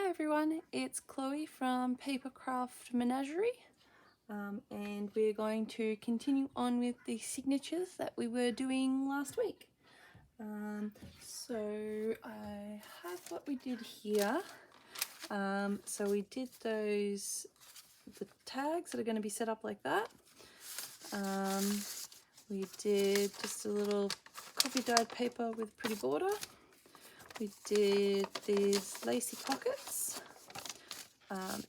Hi everyone, it's Chloe from APapercraftMenagerie, and we're going to continue on with the signatures that we were doing last week. So I have what we did here. So we did the tags that are going to be set up like that. We did just a little coffee dyed paper with pretty border. We did these lacy pockets,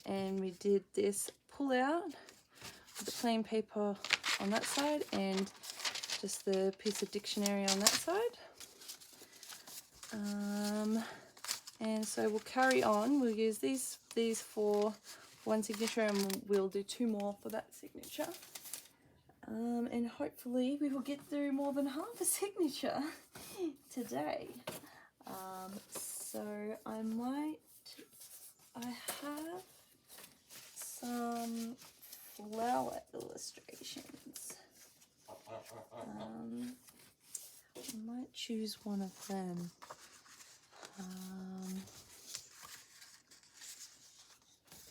and we did this pull out with the plain paper on that side and just the piece of dictionary on that side. And so we'll carry on. We'll use these for one signature, and we'll do two more for that signature. And hopefully we will get through more than half a signature today. So I have some flower illustrations. I might choose one of them.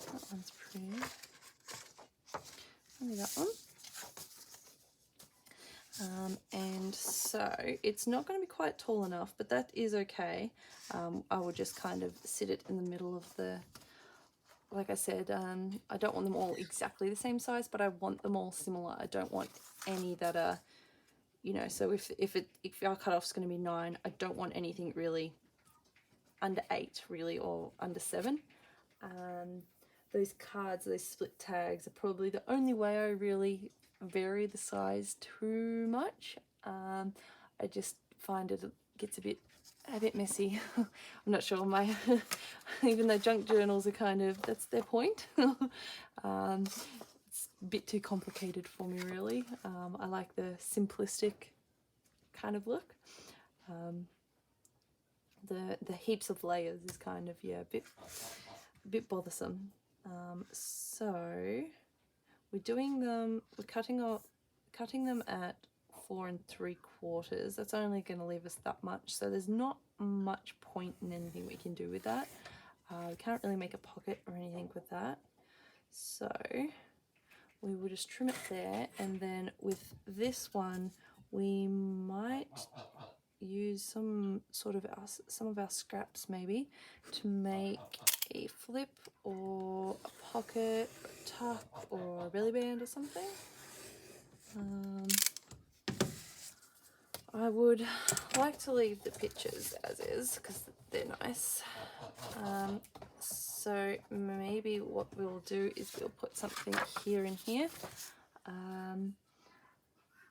That one's pretty. Maybe that one. And so it's not going to be quite tall enough, but that is okay. I will just kind of sit it in the middle of the, like I said, I don't want them all exactly the same size, but I want them all similar. I don't want any that are, you know, so if our cutoff's going to be 9, I don't want anything really under 8 really, or under 7. Those cards, those split tags are probably the only way I really vary the size too much. I just find it gets a bit messy. I'm not sure, my even though junk journals are kind of, that's their point. It's a bit too complicated for me really. I like the simplistic kind of look. The heaps of layers is kind of, yeah, a bit bothersome. So we're doing them, we're cutting them at 4 3/4. That's only going to leave us that much, so there's not much point in anything we can do with that. We can't really make a pocket or anything with that, so we will just trim it there. And then with this one we might use some of our scraps maybe to make a flip or a pocket or a tuck or a belly band or something. I would like to leave the pictures as is because they're nice. So maybe what we'll do is we'll put something here and here.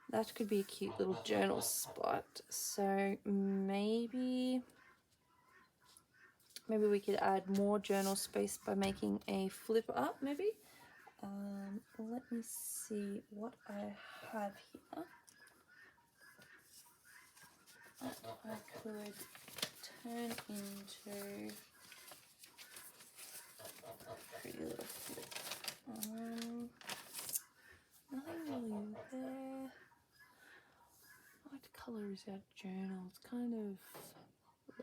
That could be a cute little journal spot. So maybe we could add more journal space by making a flip up maybe. Let me see what I have here. I could turn into a pretty little flip. Nothing really there. What colour is our journal? It's kind of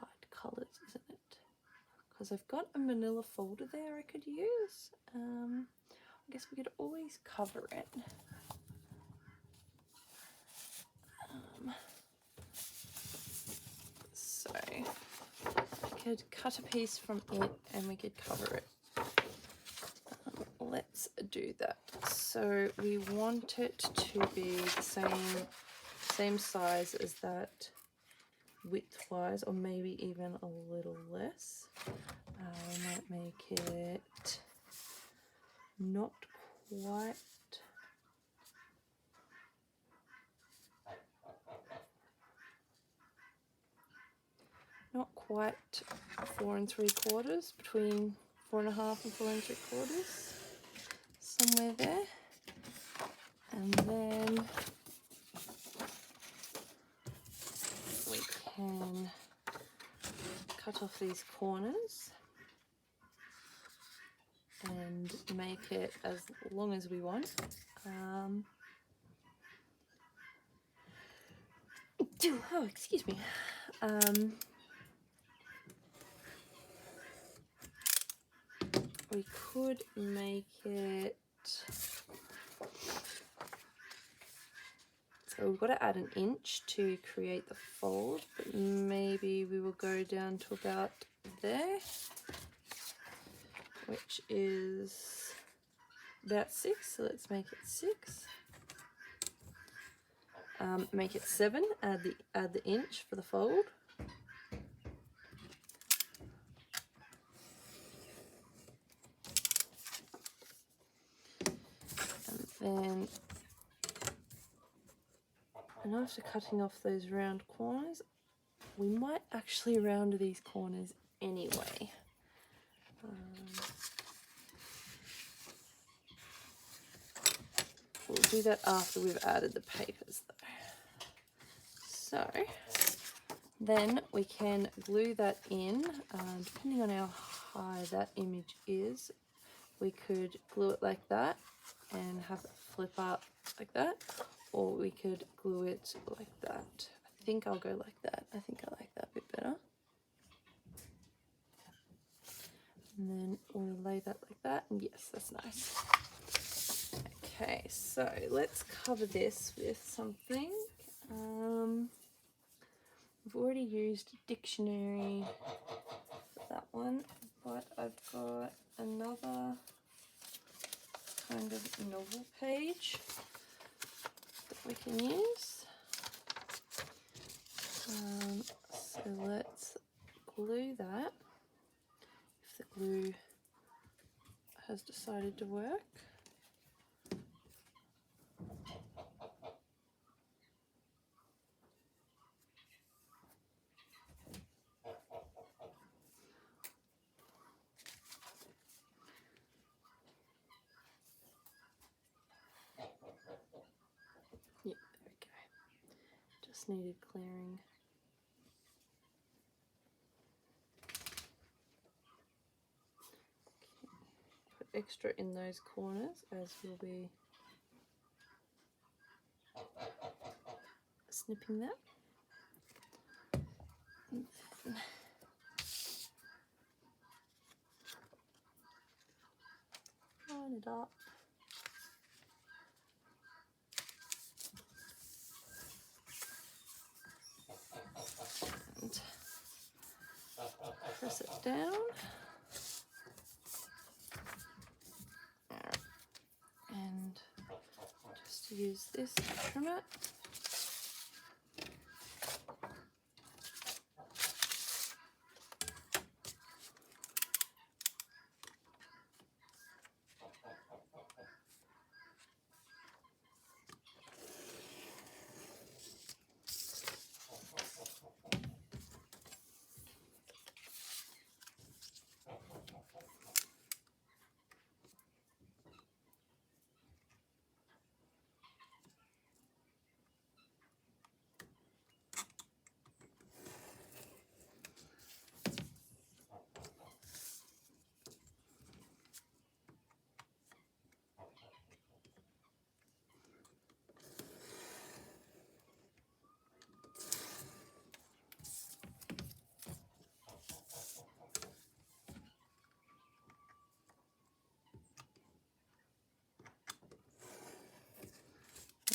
light colours, isn't it? Because I've got a manila folder there I could use. I guess we could always cover it. So I could cut a piece from it and we could cover it. Let's do that. So we want it to be the same size as that width-wise, or maybe even a little less. We might make it not quite 4 3/4, between 4 1/2 and 4 3/4, somewhere there. And then we can cut off these corners and make it as long as we want. Oh, excuse me. we could make it, so we've got to add an inch to create the fold, but maybe we will go down to about there, which is about 6, so let's make it 6. Make it 7, add the inch for the fold. And after cutting off those round corners, we might actually round these corners anyway. We'll do that after we've added the papers though. So then we can glue that in, depending on how high that image is, we could glue it like that and have it flip up like that, or we could glue it like that. I think I'll go like that. I think I like that a bit better. And then we'll lay that like that, and yes, that's nice. Okay, so let's cover this with something. I've already used a dictionary for that one, but I've got another kind of novel page that we can use. So let's glue that, if the glue has decided to work. Yeah, there we go. Just needed clearing. Put extra in those corners as we'll be snipping that. And then line it up. And press it down. And just use this to trim it.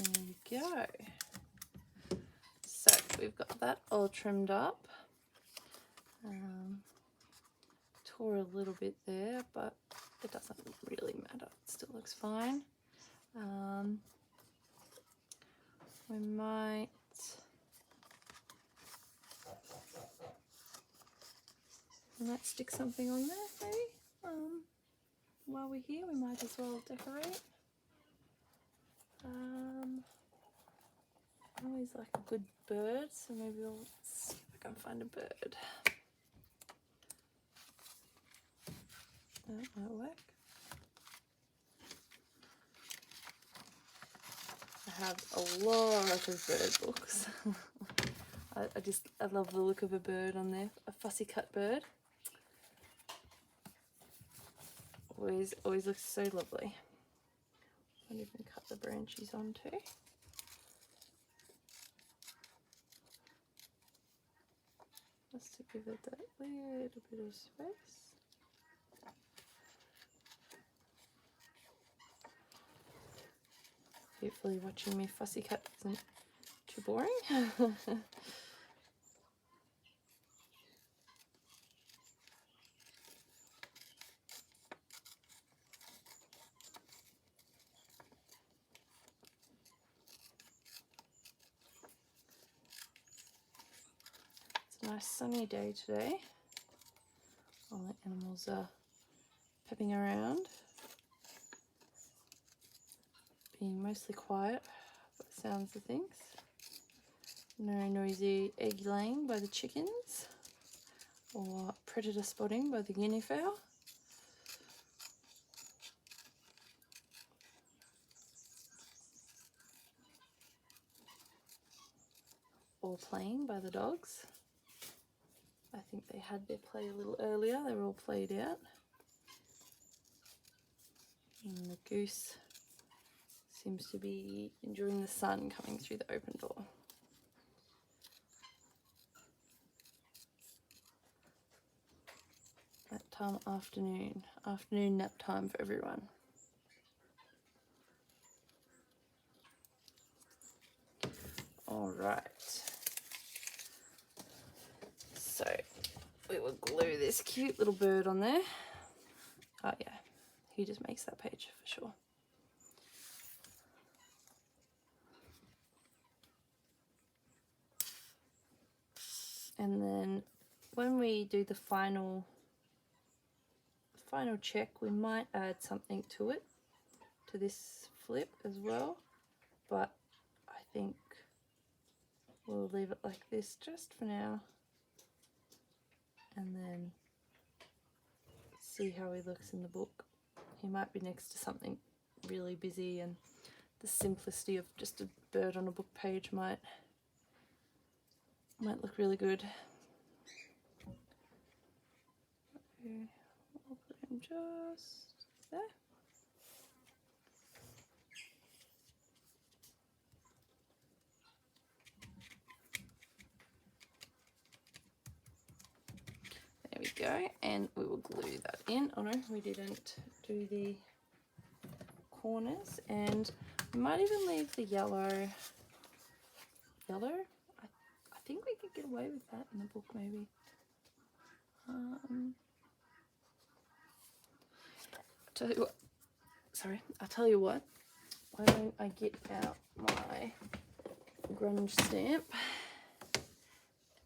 There you go. So we've got that all trimmed up. Tore a little bit there, but it doesn't really matter. It still looks fine. We might stick something on there, maybe. While we're here, we might as well decorate. I always like a good bird, so maybe we'll see if I can find a bird. That might work. I have a lot of bird books. I love the look of a bird on there, a fussy cut bird. Always looks so lovely. I'll even cut the branches on too. Just to give it that little bit of space. Hopefully watching me fussy cat isn't too boring. It's a nice sunny day today. All the animals are pepping around, being mostly quiet by the sounds of things. No noisy egg laying by the chickens or predator spotting by the guinea fowl. Or playing by the dogs. I think they had their play a little earlier. They were all played out. And the goose seems to be enjoying the sun coming through the open door. That time afternoon nap time for everyone. All right. So we will glue this cute little bird on there. Oh yeah, he just makes that page for sure. And then when we do the final check, we might add something to it, to this flip as well, but I think we'll leave it like this just for now, and then see how he looks in the book. He might be next to something really busy, and the simplicity of just a bird on a book page might look really good. I'll put him just there. There we go, and we will glue that in. Oh no, we didn't do the corners, and we might even leave the yellow. I think we could get away with that in the book, maybe. I'll tell you what. Why don't I get out my grunge stamp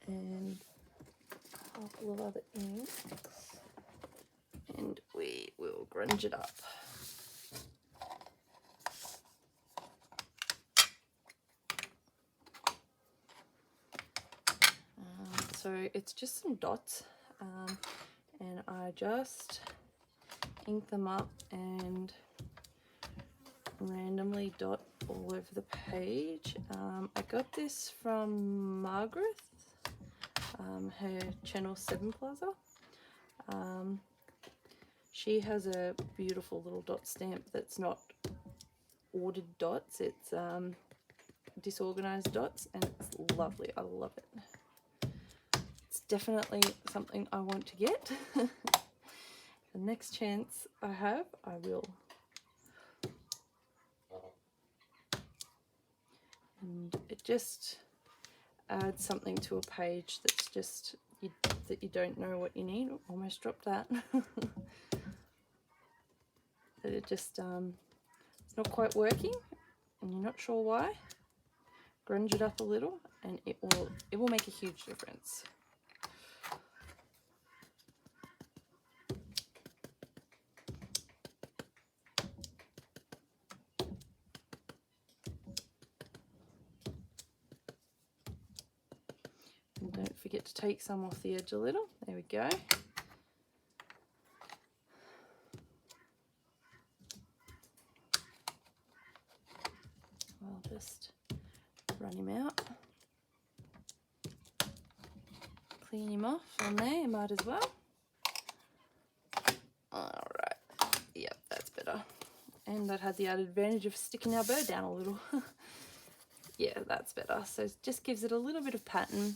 and a couple of other inks, and we will grunge it up. So it's just some dots, and I just ink them up and randomly dot all over the page. I got this from Margaret, her Channel 7 Plaza. She has a beautiful little dot stamp that's not ordered dots, it's disorganized dots, and it's lovely. I love it. It's definitely something I want to get. The next chance I have, I will. And it just adds something to a page that's just that you don't know what you need. Almost dropped that. That it just it's not quite working, and you're not sure why. Grunge it up a little, and it will make a huge difference. And don't forget to take some off the edge a little. There we go. I'll just run him out. Clean him off on there, you might as well. Alright, yep, that's better. And that had the added advantage of sticking our bird down a little. Yeah, that's better. So it just gives it a little bit of pattern.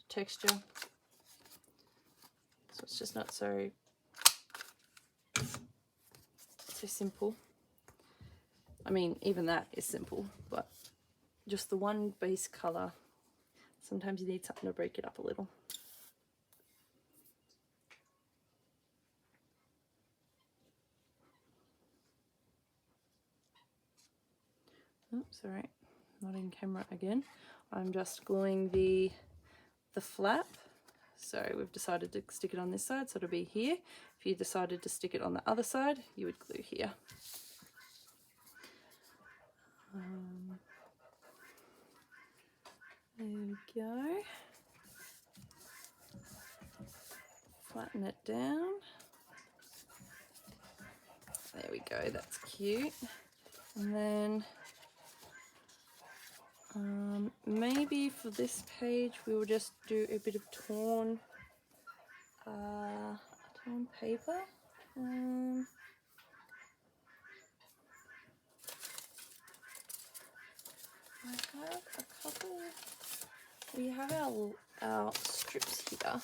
Texture. So it's just not so simple. I mean, even that is simple, but just the one base colour, sometimes you need something to break it up a little. Oops, sorry, not in camera again. I'm just gluing the flap. So we've decided to stick it on this side, so it'll be here. If you decided to stick it on the other side, you would glue here. There we go. Flatten it down. There we go, that's cute. And then maybe for this page we will just do a bit of torn paper. I have a couple. We have our strips here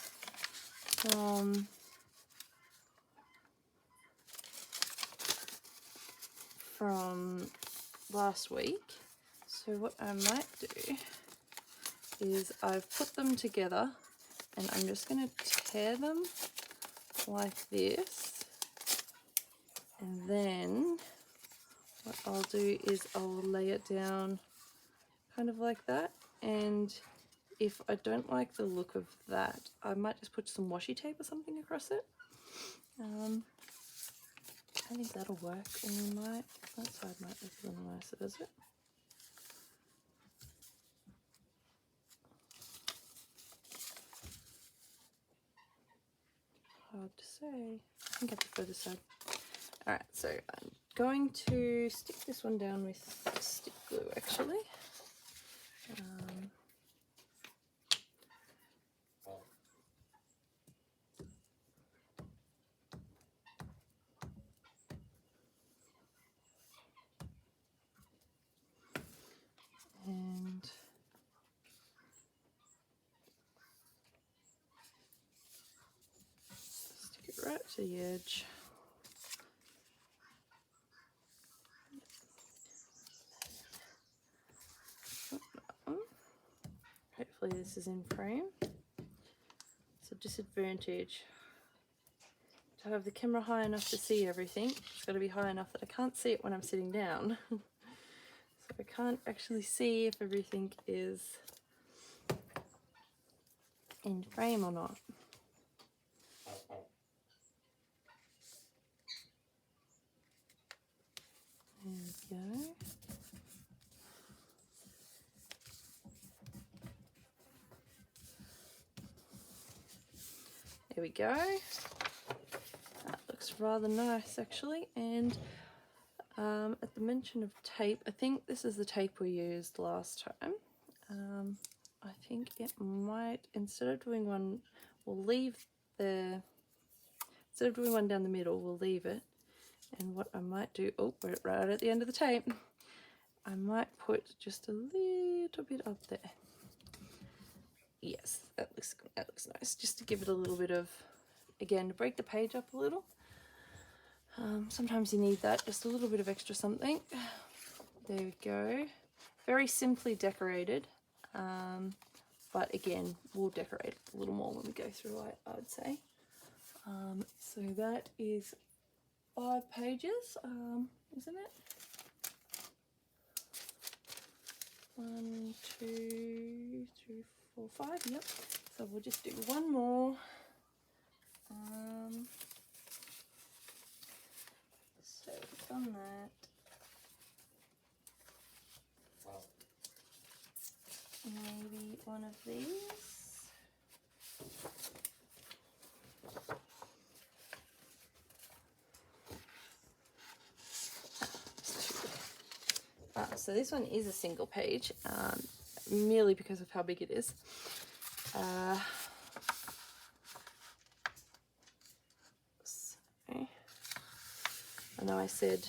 from last week. So what I might do is I've put them together and I'm just going to tear them like this, and then what I'll do is I'll lay it down kind of like that, and if I don't like the look of that, I might just put some washi tape or something across it. I think that'll work, and that side might look a little nicer, does it? Hard to say. I think I prefer this side. Alright, so I'm going to stick this one down with stick glue actually. And stick it right to the edge. Hopefully this is in frame. It's a disadvantage to have the camera high enough to see everything. It's got to be high enough that I can't see it when I'm sitting down. So I can't actually see if everything is in frame or not. There we go. There we go. That looks rather nice actually. And at the mention of tape, I think this is the tape we used last time. I think it might, instead of doing one down the middle, we'll leave it. And what I might do, oh, we're right at the end of the tape. I might put just a little bit up there. Yes, that looks nice. Just to give it a little bit of, again, to break the page up a little. Sometimes you need that, just a little bit of extra something. There we go. Very simply decorated, but again, we'll decorate a little more when we go through, I'd say. So that is 5 pages, isn't it? 1, 2, 3, 4, 5, yep. So we'll just do one more. So we've done that. Maybe one of these. So this one is a single page, merely because of how big it is. So, I know I said,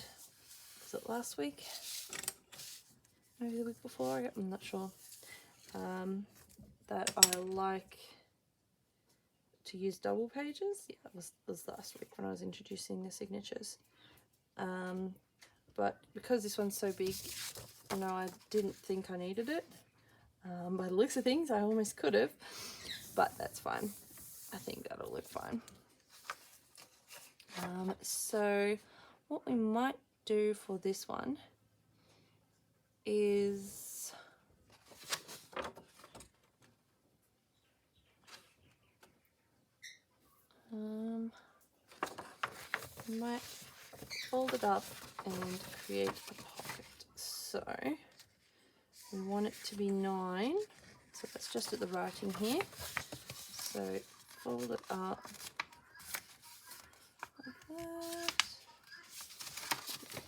was it last week? Maybe the week before? I'm not sure. That I like to use double pages. Yeah, that was last week when I was introducing the signatures. But because this one's so big, you know, I didn't think I needed it. By the looks of things, I almost could have, but that's fine. I think that'll look fine. So what we might do for this one is we might fold it up and create a pocket. So we want it to be 9, so that's just at the writing here. So fold it up like that,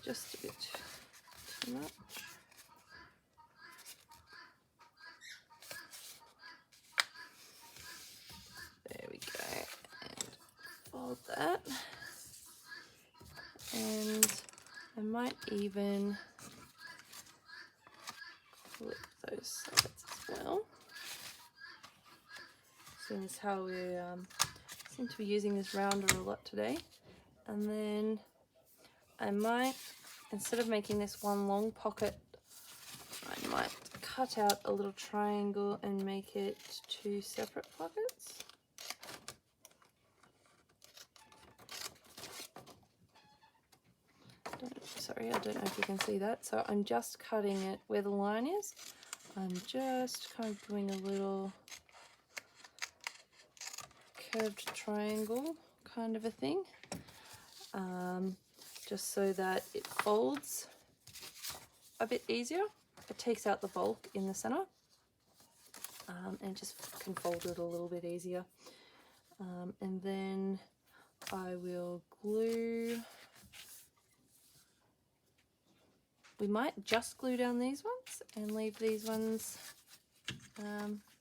just a bit too much. There we go, and fold that. And I might even flip those sides as well. Seeing as how we seem to be using this rounder a lot today. And then I might, instead of making this one long pocket, I might cut out a little triangle and make it 2 separate pockets. Sorry, I don't know if you can see that. So I'm just cutting it where the line is. I'm just kind of doing a little curved triangle kind of a thing, just so that it folds a bit easier. It takes out the bulk in the center, and just can fold it a little bit easier. And then I will glue. We might just glue down these ones and leave these ones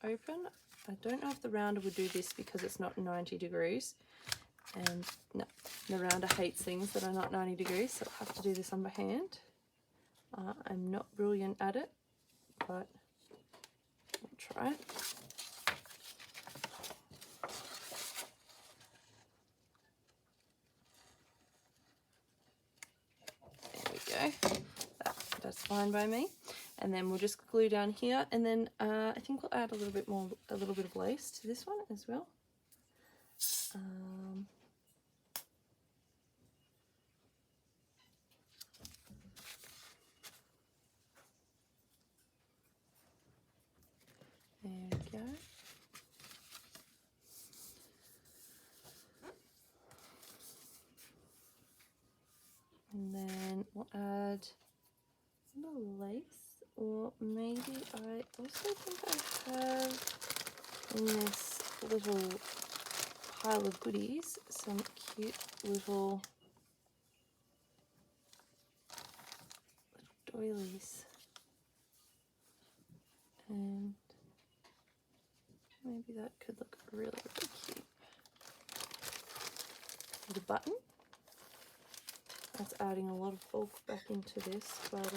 open. I don't know if the rounder would do this because it's not 90 degrees. And no, the rounder hates things that are not 90 degrees, so I'll have to do this on by hand. I'm not brilliant at it, but I'll try it. There we go. That's fine by me. And then we'll just glue down here, and then I think we'll add a little bit of lace to this one as well. There we go. And then we'll add a little lace, or maybe I also think I have in this little pile of goodies some cute little doilies, and maybe that could look really, really cute. The button, that's adding a lot of bulk back into this, but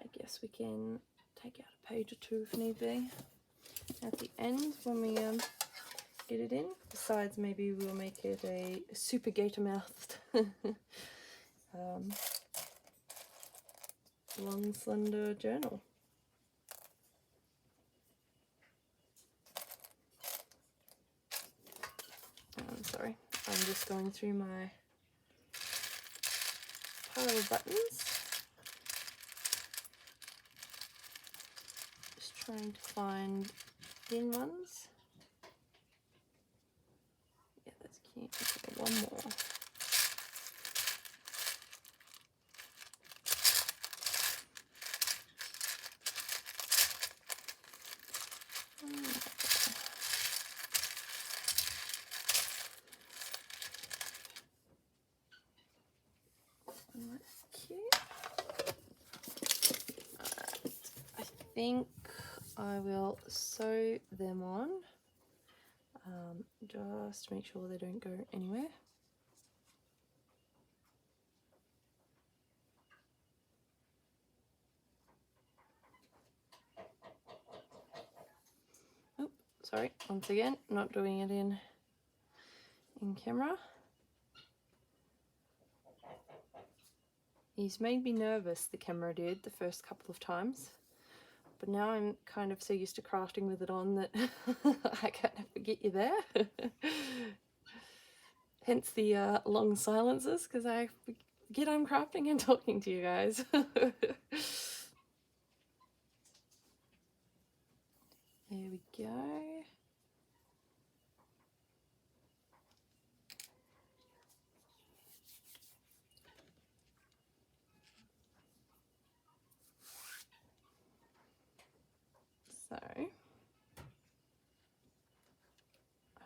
I guess we can take out a page or two if need be. At the end, when we get it in, besides maybe we'll make it a super gator mouthed long slender journal. I'm sorry, I'm just going through my pile of buttons, just trying to find thin ones. Yeah, that's cute. Okay, one more. I think I will sew them on, just to make sure they don't go anywhere. Oh, Sorry, once again, not doing it in camera. He's made me nervous, the camera did, the first couple of times. But now I'm kind of so used to crafting with it on that I can't forget you there. Hence the long silences, because I forget I'm crafting and talking to you guys. There we go. So, I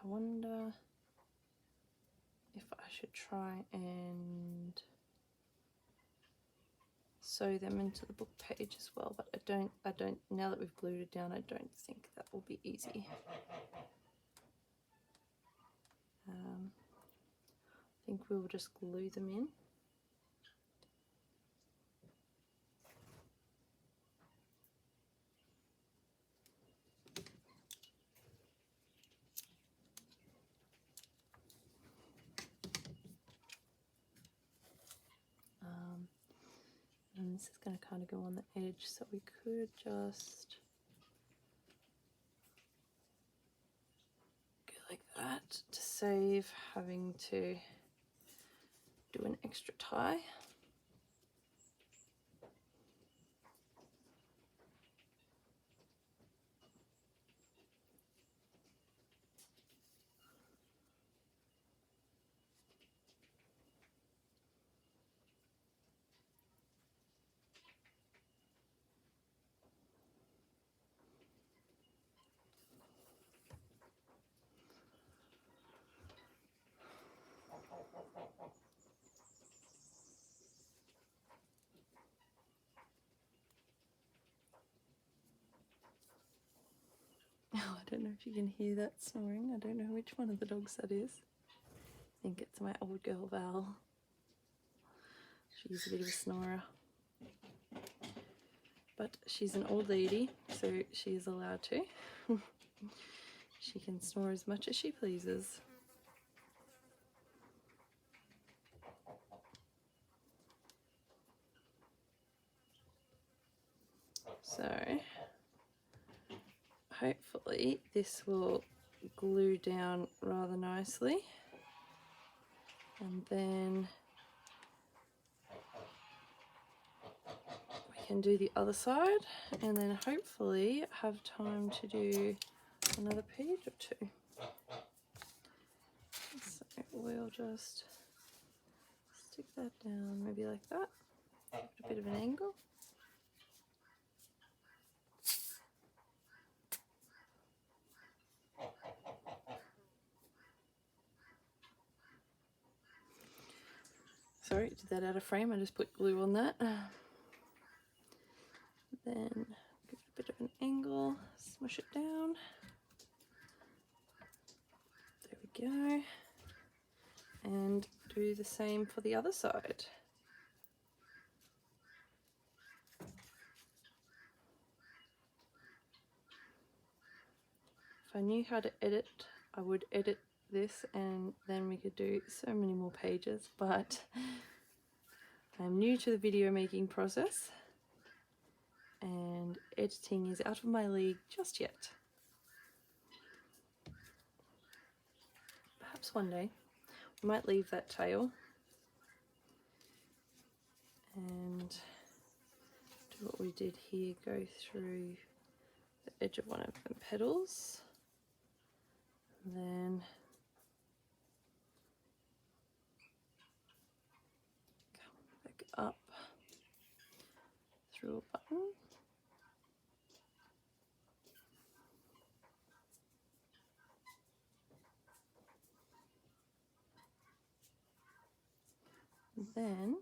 wonder if I should try and sew them into the book page as well, but I don't, now that we've glued it down, I don't think that will be easy. I think we'll just glue them in. And this is going to kind of go on the edge, so we could just go like that to save having to do an extra tie. Oh, I don't know if you can hear that snoring. I don't know which one of the dogs that is. I think it's my old girl Val. She's a bit of a snorer. But she's an old lady, so she is allowed to. She can snore as much as she pleases. So hopefully this will glue down rather nicely, and then we can do the other side, and then hopefully have time to do another page or two. So we'll just stick that down maybe like that, give it a bit of an angle. Sorry, did that out of frame, I just put glue on that. Then give it a bit of an angle, smush it down. There we go. And do the same for the other side. If I knew how to edit, I would edit this and then we could do so many more pages, but I'm new to the video making process and editing is out of my league just yet. Perhaps one day. I might leave that tail and do what we did here, go through the edge of one of the petals, and then come back up through a button. Then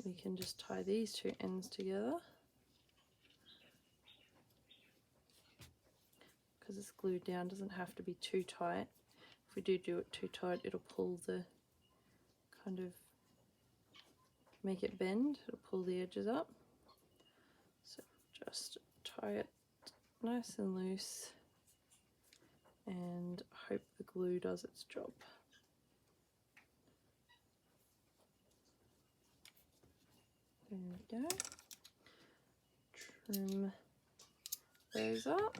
we can just tie these two ends together. Because it's glued down, doesn't have to be too tight. If we do it too tight, it'll pull the kind of make it bend, it'll pull the edges up. So just tie it nice and loose. and hope the glue does its job. There we go. Trim those up.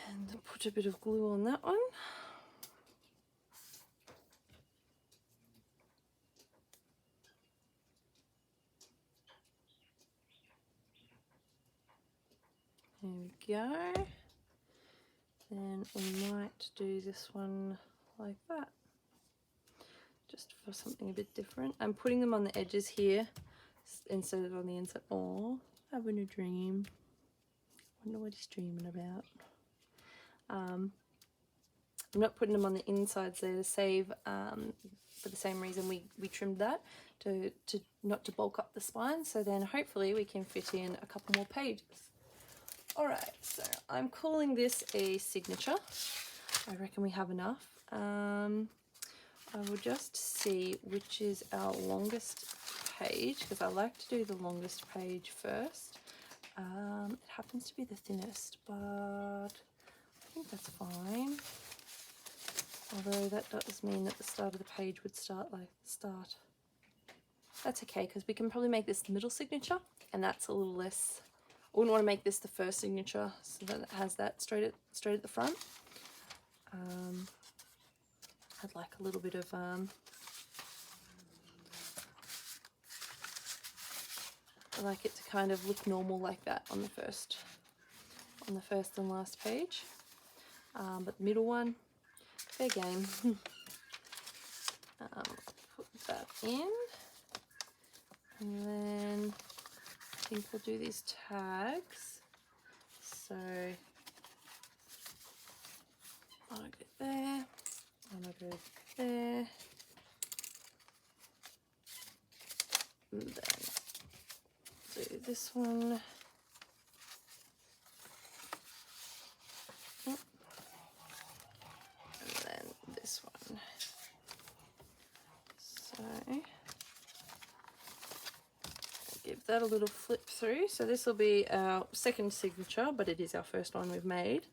And put a bit of glue on that one. There we go. Then we might do this one like that, just for something a bit different. I'm putting them on the edges here instead of on the inside. Oh, having a dream. Wonder what he's dreaming about. I'm not putting them on the insides there to save, for the same reason we trimmed that, to not to bulk up the spine. So then hopefully we can fit in a couple more pages. Alright, so I'm calling this a signature. I reckon we have enough. I will just see which is our longest page, because I like to do the longest page first. It happens to be the thinnest, but I think that's fine. Although that does mean that the start of the page would start like the start. That's okay, because we can probably make this the middle signature, and that's a little less. I wouldn't want to make this the first signature so that it has that straight at the front. I'd like a little bit of I like it to kind of look normal like that on the first and last page. But the middle one, fair game. Put that in, and then I think we'll do these tags. So I'll go there, and I'll go there, and then do this one. And then this one. So give that a little flip through. So this will be our second signature, but it is our first one we've made.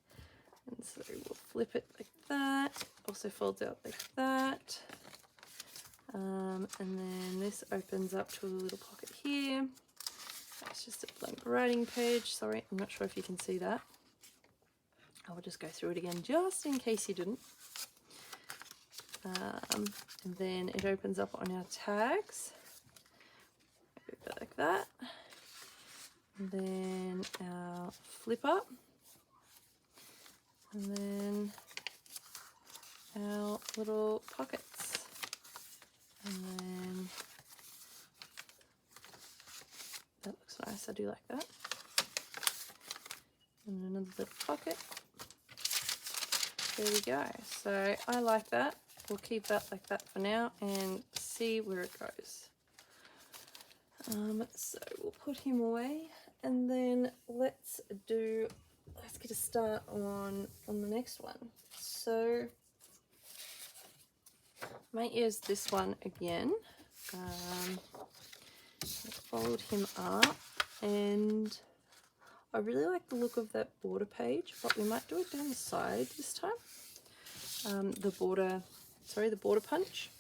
And so we'll flip it like that. Also folds out like that. And then this opens up to a little pocket here. That's just a blank writing page. Sorry, I'm not sure if you can see that. I will just go through it again just in case you didn't. And then it opens up on our tags. Move that like that. And then our flip up. And then our little pockets. And then that looks nice, I do like that. And another little pocket. There we go. So I like that. We'll keep that like that for now and see where it goes. So we'll put him away, and then let's get a start on the next one. So I might use this one again. I followed him up, and I really like the look of that border page, but we might do it down the side this time. The border punch.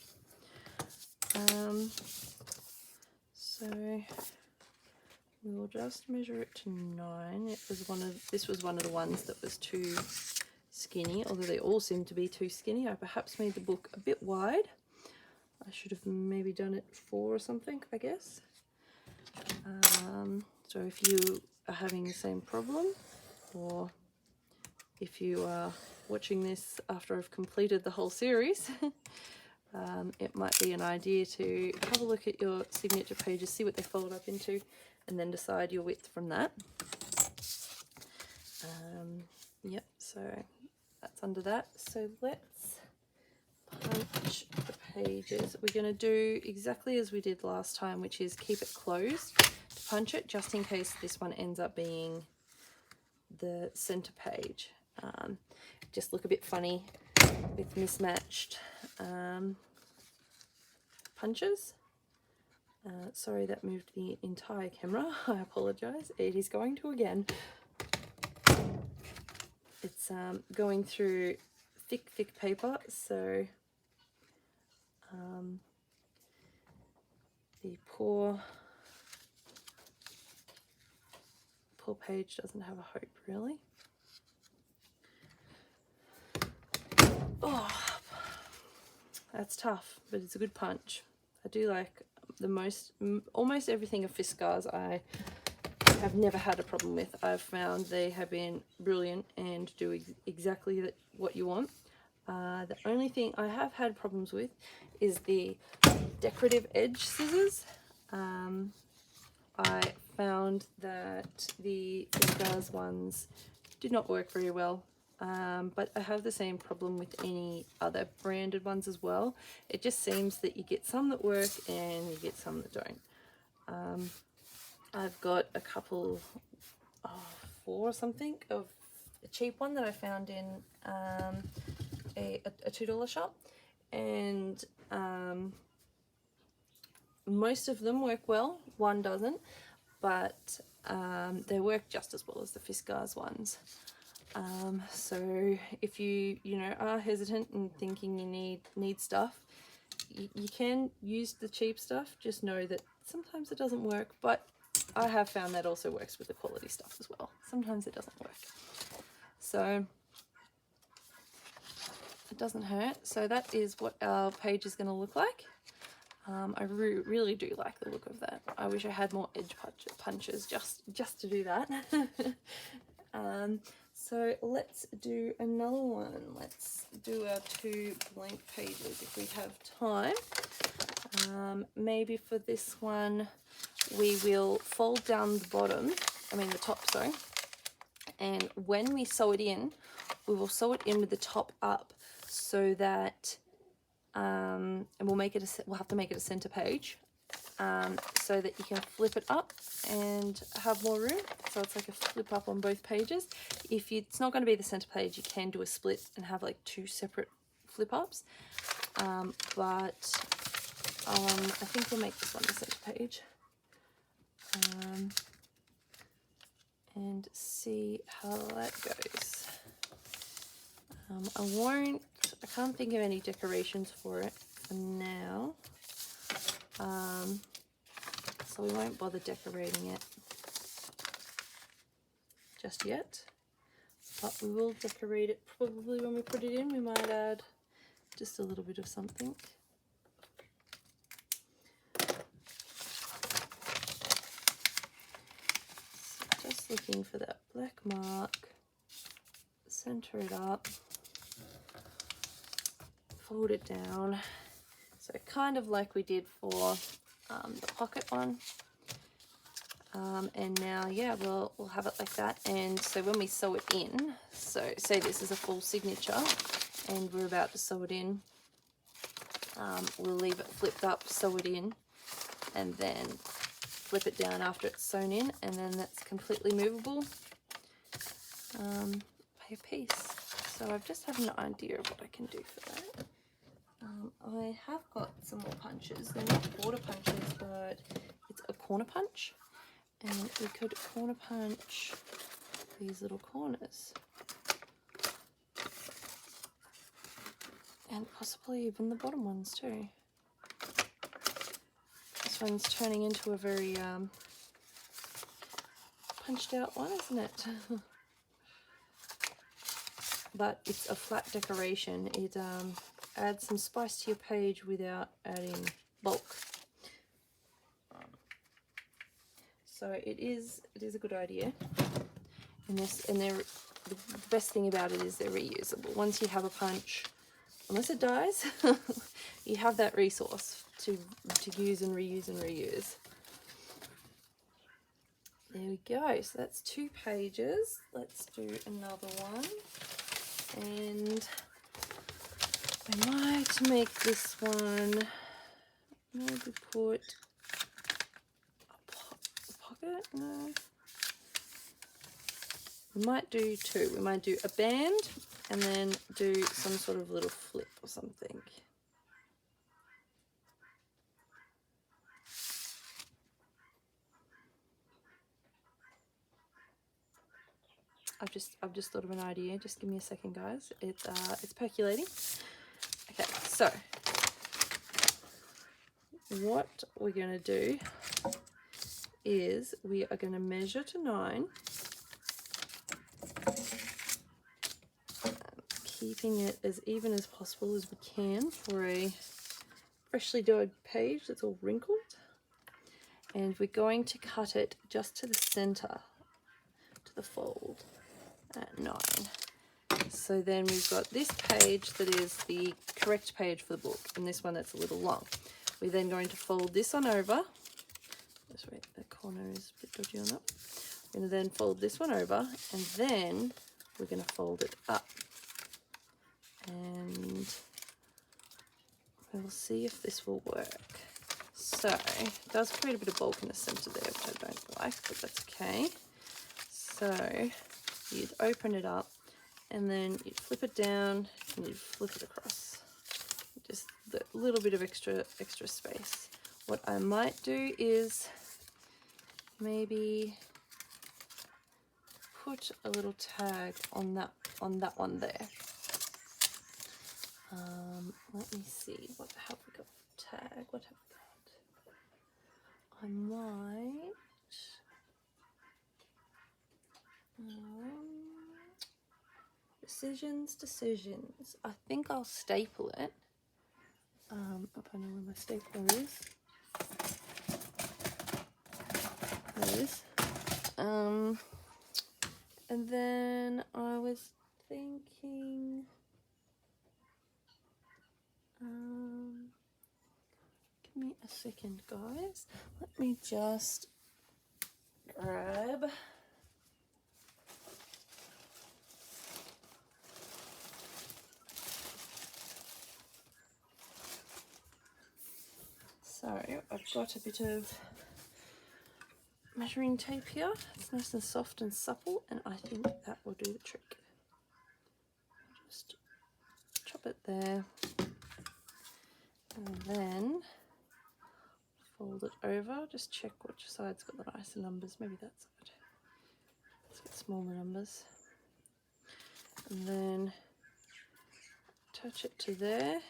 So we'll just measure it to 9. This was one of the ones that was too skinny, although they all seem to be too skinny. I perhaps made the book a bit wide. I should have maybe done it 4 or something, I guess. So if you are having the same problem, or if you are watching this after I've completed the whole series, it might be an idea to have a look at your signature pages, see what they fold up into, and then decide your width from that. Yep, so that's under that. So let's punch the pages. We're going to do exactly as we did last time, which is keep it closed to punch it, just in case this one ends up being the center page. Just look a bit funny with mismatched punches. Sorry, that moved the entire camera. I apologize. It is going to again. it's going through thick paper, so the poor page doesn't have a hope, really. Oh, that's tough, but it's a good punch. I do like almost everything of Fiskars I have never had a problem with. I've found they have been brilliant and do exactly what you want. The only thing I have had problems with is the decorative edge scissors. I found that the Fiskars ones did not work very well, but I have the same problem with any other branded ones as well. It just seems that you get some that work and you get some that don't. I've got a couple, 4 or something, of a cheap one that I found in a $2 shop, and most of them work well, one doesn't, but they work just as well as the Fiskars ones. So if you are hesitant and thinking you need stuff, you can use the cheap stuff. Just know that sometimes it doesn't work, but I have found that also works with the quality stuff as well. Sometimes it doesn't work. So it doesn't hurt. So that is what our page is going to look like. I really do like the look of that. I wish I had more edge punches just to do that. So let's do another one. Let's do our 2 blank pages if we have time. Maybe for this one we will fold down the top, sorry. And when we sew it in, we will sew it in with the top up, so that and we'll have to make it a center page, so that you can flip it up and have more room. So it's like a flip up on both pages. If it's not going to be the center page, you can do a split and have like 2 separate flip ups. But I think we'll make this one the center page. And see how that goes. I can't think of any decorations for it for now. So we won't bother decorating it just yet. But we will decorate it probably when we put it in. We might add just a little bit of something. So just looking for that black mark, center it up, fold it down. So kind of like we did for the pocket one. And now, yeah, we'll have it like that. And so when we sew it in, so say this is a full signature and we're about to sew it in, we'll leave it flipped up, sew it in, and then flip it down after it's sewn in, and then that's completely movable by a piece. So I've just had an idea of what I can do for that. I have got some more punches. They're not border punches, but it's a corner punch. And we could corner punch these little corners. And possibly even the bottom ones too. This one's turning into a very punched out one, isn't it? But it's a flat decoration. It adds some spice to your page without adding bulk. So it is a good idea. And the best thing about it is they're reusable. Once you have a punch, unless it dies, you have that resource to use and reuse and reuse. There we go. So that's 2 pages. Let's do another one. And I might make this one, maybe put a pocket, no. We might do 2. We might do a band and then do some sort of little flip or something. I've just thought of an idea. Just give me a second, guys. It's percolating. Okay, so what we're going to do is we are going to measure to 9, keeping it as even as possible as we can for a freshly dyed page that's all wrinkled. And we're going to cut it just to the center, to the fold at 9. So then we've got this page that is the correct page for the book, and this one that's a little long. We're then going to fold this one over. This way, the corner is a bit dodgy on that. We're going to then fold this one over, and then we're going to fold it up. And we'll see if this will work. So it does create a bit of bulk in the center there, which I don't like, but that's okay. So you'd open it up, and then you'd flip it down, and you'd flip it across. Just a little bit of extra space. What I might do is maybe put a little tag on that one there. Let me see, what have we got for tag? What have we got? I might decisions. I think I'll staple it. If I know where my stapler is. There it is. And then I was thinking, give me a second, guys. Let me just grab so I've got a bit of measuring tape here. It's nice and soft and supple, and I think that will do the trick. Just chop it there, and then fold it over. Just check which side's got the nicer numbers. Maybe that side. Let's get smaller numbers. And then attach it to there.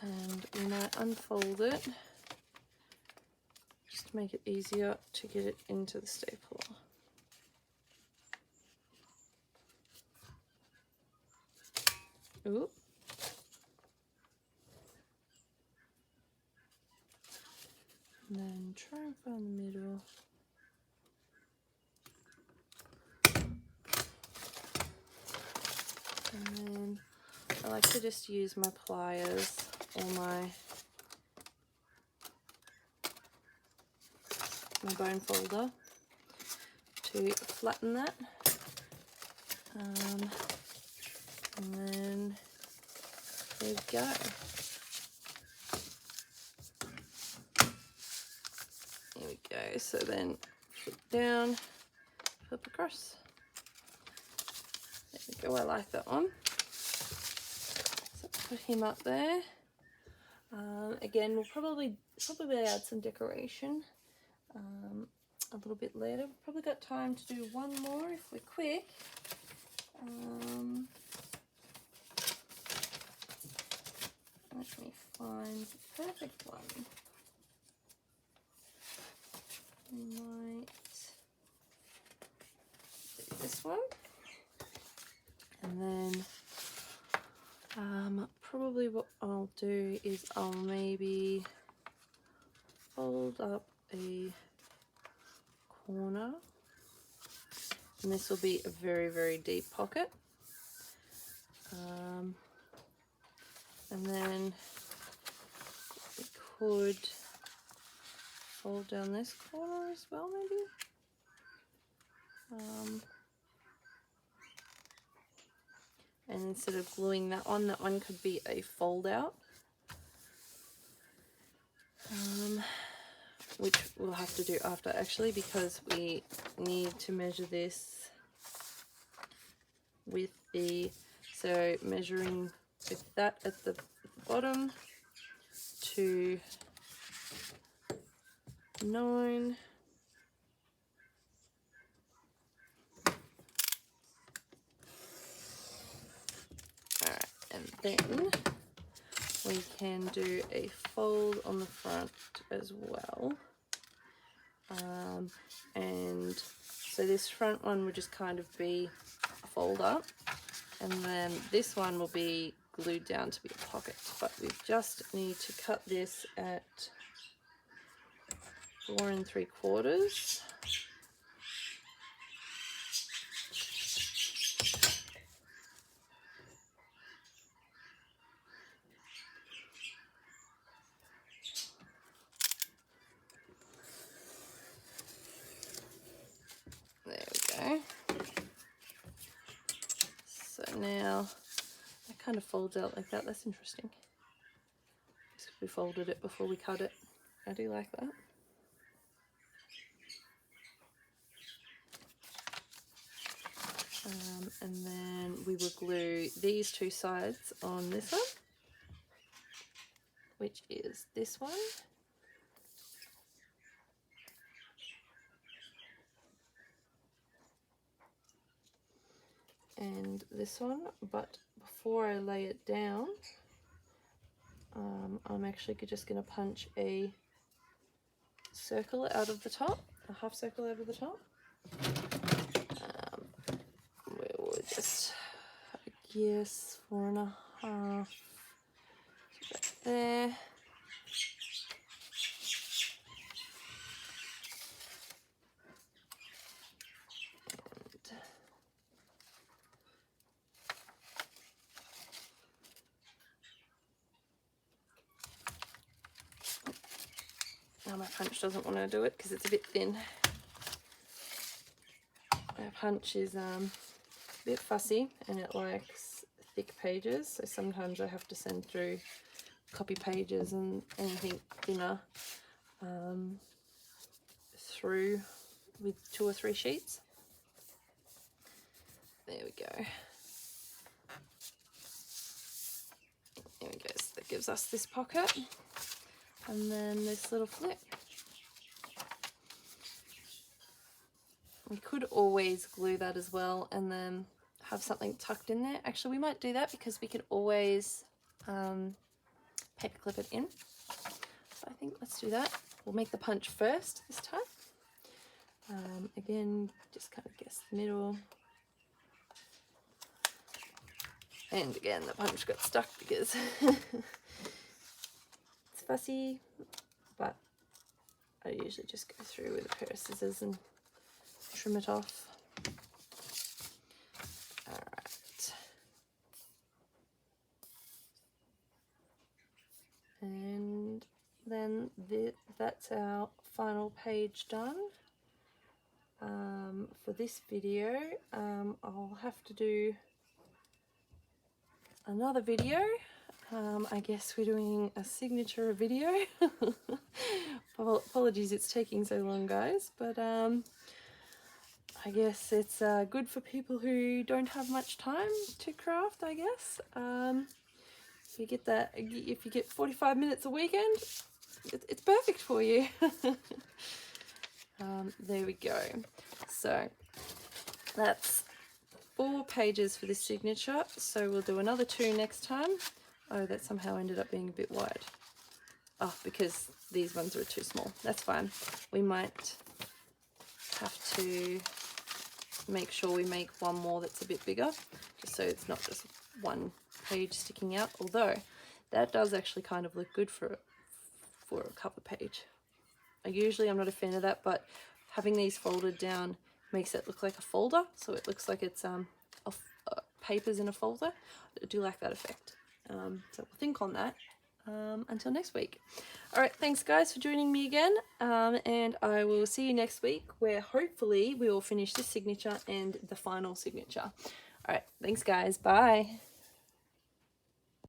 And we might unfold it just to make it easier to get it into the stapler. Ooh. And then try and find the middle. And then I like to just use my pliers or my bone folder to flatten that. And then there we go. There we go. So then flip down, flip across. There we go. I like that one. So put him up there. Again, we'll probably add some decoration a little bit later. We've probably got time to do one more if we're quick. Let me find the perfect one. We might do this one, and then probably what I'll do is I'll maybe fold up a corner, and this will be a very, very deep pocket. And then we could fold down this corner as well, maybe. And instead of gluing that one could be a fold out. Which we'll have to do after, actually, because we need to measure this with so measuring with that at the bottom to 9, then we can do a fold on the front as well. And so this front one would just kind of be a fold up, and then this one will be glued down to be a pocket, but we just need to cut this at 4 3/4. There we go. So now it kind of folds out like that. That's interesting. We folded it before we cut it. I do like that. And then we will glue these two sides on this one, which is this one. And this one, but before I lay it down, I'm actually just going to punch a circle out of the top, a half circle out of the top. We will just, I guess, 4 1/2 there. Now my punch doesn't want to do it because it's a bit thin. My punch is a bit fussy and it likes thick pages, so sometimes I have to send through copy pages and anything thinner through with 2 or 3 sheets. There we go. There we go. So that gives us this pocket. And then this little flip. We could always glue that as well and then have something tucked in there. Actually, we might do that because we could always paper clip it in. So I think let's do that. We'll make the punch first this time. Again, just kind of guess the middle. And again, the punch got stuck because it's fussy, but I usually just go through with a pair of scissors and trim it off. Alright. And then that's our final page done. For this video, I'll have to do another video. I guess we're doing a signature video. Apologies it's taking so long, guys, but I guess it's good for people who don't have much time to craft, I guess. If you get that, if you get 45 minutes a weekend, it's perfect for you. There we go. So that's 4 pages for this signature, so we'll do another 2 next time. Oh, that somehow ended up being a bit wide. Oh, because these ones are too small. That's fine. We might have to make sure we make one more that's a bit bigger, just so it's not just 1 page sticking out, although that does actually kind of look good for a cover page. I'm not a fan of that, but having these folded down makes it look like a folder, so it looks like it's papers in a folder. I do like that effect. So we'll think on that until next week. Alright, thanks guys for joining me again, and I will see you next week where hopefully we will finish this signature and the final signature. Alright, thanks guys, bye.